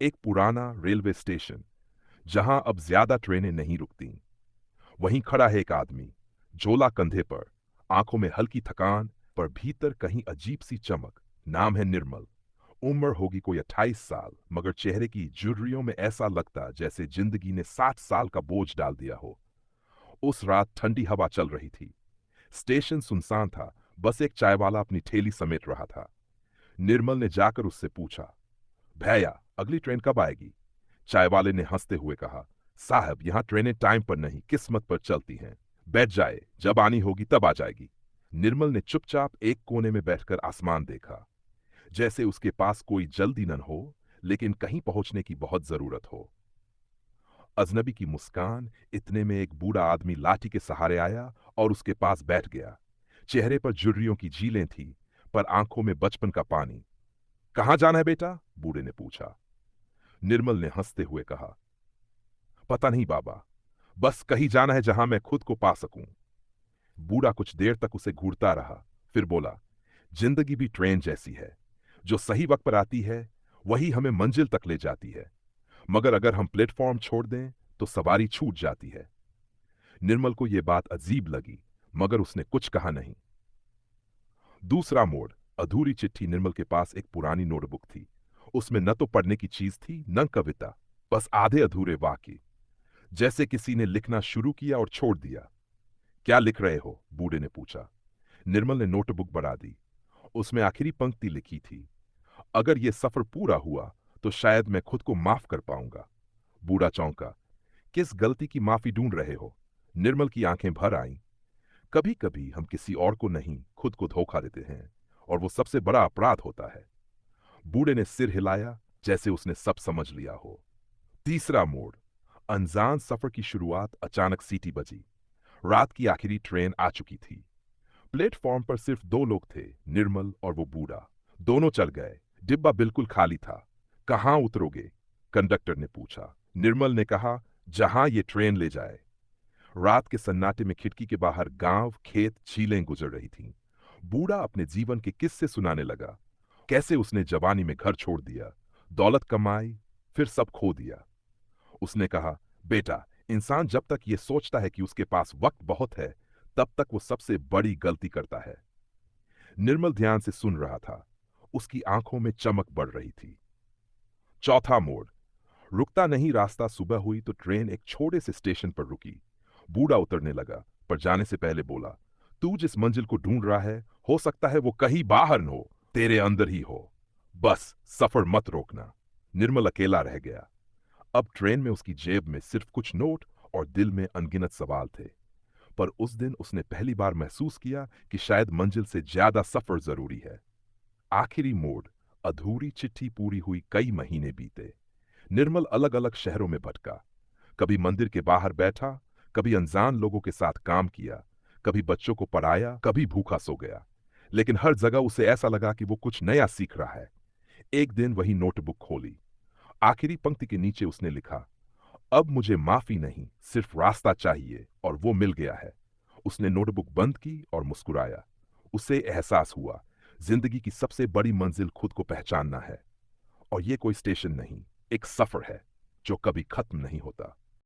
एक पुराना railway station जहां अब ज्यादा ट्रेनें नहीं रुकती। वहीं खड़ा है एक आदमी, झोला कंधे पर, आंखों में हल्की थकान, पर भीतर कहीं अजीब सी चमक। नाम है निर्मल। उम्र होगी कोई 28 साल, मगर चेहरे की झुर्रियों में ऐसा लगता जैसे जिंदगी ने 60 साल का बोझ डाल दिया हो। उस रात ठंडी हवा चल रही थी। स्टेशन सुनसान था, बस एक चाय वाला अपनी ठेली समेट रहा था। निर्मल ने जाकर उससे पूछा, भैया अगली ट्रेन कब आएगी? चाय वाले ने हंसते हुए कहा, साहब यहाँ ट्रेनें टाइम पर नहीं किस्मत पर चलती हैं। बैठ जाए, जब आनी होगी तब आ जाएगी। निर्मल ने चुपचाप एक कोने में बैठकर आसमान देखा, जैसे उसके पास कोई जल्दी न हो, लेकिन कहीं पहुंचने की बहुत जरूरत हो। अजनबी की मुस्कान। इतने में एक बूढ़ा आदमी लाठी के सहारे आया और उसके पास बैठ गया। चेहरे पर झुर्रियों की झीलें थी, पर आंखों में बचपन का पानी। कहाँ जाना है बेटा? बूढ़े ने पूछा। निर्मल ने हंसते हुए कहा, पता नहीं बाबा, बस कहीं जाना है जहां मैं खुद को पा सकूं। बूढ़ा कुछ देर तक उसे घूरता रहा, फिर बोला, जिंदगी भी ट्रेन जैसी है। जो सही वक्त पर आती है वही हमें मंजिल तक ले जाती है, मगर अगर हम प्लेटफॉर्म छोड़ दें तो सवारी छूट जाती है। निर्मल को यह बात अजीब लगी, मगर उसने कुछ कहा नहीं। दूसरा मोड़। अधूरी चिट्ठी। निर्मल के पास एक पुरानी नोटबुक थी। उसमें न तो पढ़ने की चीज थी न कविता, बस आधे अधूरे वाक्य, जैसे किसी ने लिखना शुरू किया और छोड़ दिया। क्या लिख रहे हो? बूढ़े ने पूछा। निर्मल ने नोटबुक बढ़ा दी। उसमें आखिरी पंक्ति लिखी थी, अगर यह सफर पूरा हुआ तो शायद मैं खुद को माफ कर पाऊंगा। बूढ़ा चौंका। किस गलती की माफी ढूंढ रहे हो? निर्मल की आंखें भर आईं। कभी कभी हम किसी और को नहीं, खुद को धोखा देते हैं, और वो सबसे बड़ा अपराध होता है। बूढ़े ने सिर हिलाया, जैसे उसने सब समझ लिया हो। तीसरा मोड़। अनजान सफर की शुरुआत। अचानक सीटी बजी। रात की आखिरी ट्रेन आ चुकी थी। प्लेटफॉर्म पर सिर्फ दो लोग थे, निर्मल और वो बूढ़ा। दोनों चल गए। डिब्बा बिल्कुल खाली था। कहाँ उतरोगे? कंडक्टर ने पूछा। निर्मल ने कहा, जहां ये ट्रेन ले जाए। रात के सन्नाटे में खिड़की के बाहर गांव, खेत, झीलें गुजर रही थीं। बूढ़ा अपने जीवन के किस्से सुनाने लगा। कैसे उसने जवानी में घर छोड़ दिया, दौलत कमाई, फिर सब खो दिया। उसने कहा, बेटा, इंसान जब तक ये सोचता है कि उसके पास वक्त बहुत है, तब तक वो सबसे बड़ी गलती करता है। निर्मल ध्यान से सुन रहा था। उसकी आंखों में चमक बढ़ रही थी। चौथा मोड़। रुकता नहीं रास्ता। सुबह हुई तो ट्रेन एक छोटे से स्टेशन पर रुकी। बूढ़ा उतरने लगा, पर जाने से पहले बोला, तू जिस मंजिल को ढूंढ रहा है, हो सकता है वो कहीं बाहर न हो, तेरे अंदर ही हो। बस सफर मत रोकना। निर्मल अकेला रह गया। अब ट्रेन में उसकी जेब में सिर्फ कुछ नोट और दिल में अनगिनत सवाल थे। पर उस दिन उसने पहली बार महसूस किया कि शायद मंजिल से ज्यादा सफर जरूरी है। आखिरी मोड़। अधूरी चिट्ठी पूरी हुई। कई महीने बीते। निर्मल अलग अलग शहरों में भटका। कभी मंदिर के बाहर बैठा, कभी अनजान लोगों के साथ काम किया, कभी बच्चों को पढ़ाया, कभी भूखा सो गया। लेकिन हर जगह उसे ऐसा लगा कि वो कुछ नया सीख रहा है। एक दिन वही नोटबुक खोली। आखिरी पंक्ति के नीचे उसने लिखा, अब मुझे माफी नहीं, सिर्फ रास्ता चाहिए, और वो मिल गया है। उसने नोटबुक बंद की और मुस्कुराया। उसे एहसास हुआ, जिंदगी की सबसे बड़ी मंजिल खुद को पहचानना है। और ये कोई स्टेशन नहीं, एक सफर है जो कभी खत्म नहीं होता।